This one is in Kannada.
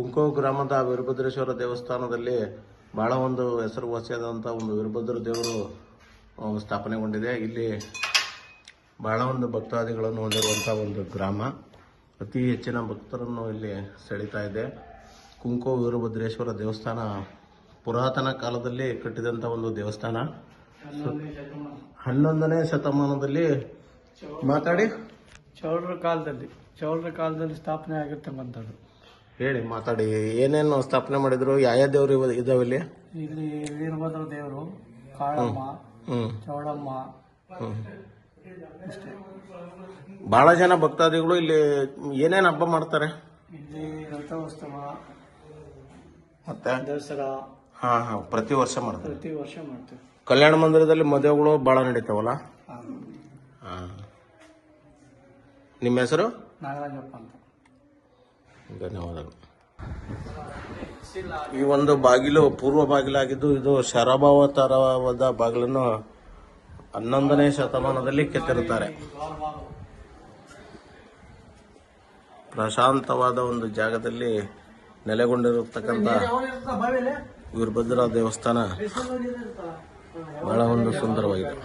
ಕುಂಕೋ ಗ್ರಾಮದ ವೀರಭದ್ರೇಶ್ವರ ದೇವಸ್ಥಾನದಲ್ಲಿ ಬಹಳ ಒಂದು ಹೆಸರುವಾಸಿಯಾದಂಥ ಒಂದು ವೀರಭದ್ರ ದೇವರು ಸ್ಥಾಪನೆಗೊಂಡಿದೆ. ಇಲ್ಲಿ ಬಹಳ ಒಂದು ಭಕ್ತಾದಿಗಳನ್ನು ಹೊಂದಿರುವಂಥ ಒಂದು ಗ್ರಾಮ. ಅತಿ ಹೆಚ್ಚಿನ ಭಕ್ತರನ್ನು ಇಲ್ಲಿ ಸೆಳೀತಾ ಇದೆ. ಕುಂಕೋ ವೀರಭದ್ರೇಶ್ವರ ದೇವಸ್ಥಾನ ಪುರಾತನ ಕಾಲದಲ್ಲಿ ಕಟ್ಟಿದಂಥ ಒಂದು ದೇವಸ್ಥಾನ. 11ನೇ ಶತಮಾನದಲ್ಲಿ ಮಾತಾಡಿ ಚೌಳರ ಕಾಲದಲ್ಲಿ ಸ್ಥಾಪನೆ ಆಗಿರ್ತಕ್ಕಂಥದ್ದು. ಹೇಳಿ, ಮಾತಾಡಿ. ಏನೇನು ಸ್ಥಾಪನೆ ಮಾಡಿದ್ರು? ಯಾವ ದೇವರು ಇದಾವೆ ಇಲ್ಲಿ? ವೀರಭದ್ರ ದೇವರು, ಕಾಳಮ್ಮ, ಚೌಡಮ್ಮ, ಅಷ್ಟೇ. ಬಹಳ ಜನ ಭಕ್ತಾದಿಗಳು ಇಲ್ಲಿ ಏನೇನು ಹಬ್ಬ ಮಾಡ್ತಾರೆ? ಇಲ್ಲಿ ರಥೋತ್ಸವ ಮತ್ತೆ ದಸರಾ. ಹಾ, ಪ್ರತಿ ವರ್ಷ ಮಾಡ್ತಾರೆ. ಪ್ರತಿ ವರ್ಷ ಮಾಡ್ತೀವಿ. ಕಲ್ಯಾಣ ಮಂದಿರದಲ್ಲಿ ಮದುವೆಗಳು ಬಹಳ ನಡೀತಾವಲ್ಲ? ನಿಮ್ಮ ಹೆಸರು? ನಾಗರಾಜಪ್ಪ ಅಂತ. ಧನ್ಯವಾದಗಳು. ಈ ಒಂದು ಬಾಗಿಲು ಪೂರ್ವ ಬಾಗಿಲಾಗಿದ್ದು ಇದು ಶರಭಾವತಾರವಾದ ಬಾಗಿಲನ್ನು 11ನೇ ಶತಮಾನದಲ್ಲಿ ಕೆತ್ತಿರುತ್ತಾರೆ. ಪ್ರಶಾಂತವಾದ ಒಂದು ಜಾಗದಲ್ಲಿ ನೆಲೆಗೊಂಡಿರತಕ್ಕಂಥ ವೀರಭದ್ರ ದೇವಸ್ಥಾನ ಬಹಳ ಒಂದು ಸುಂದರವಾಗಿದೆ.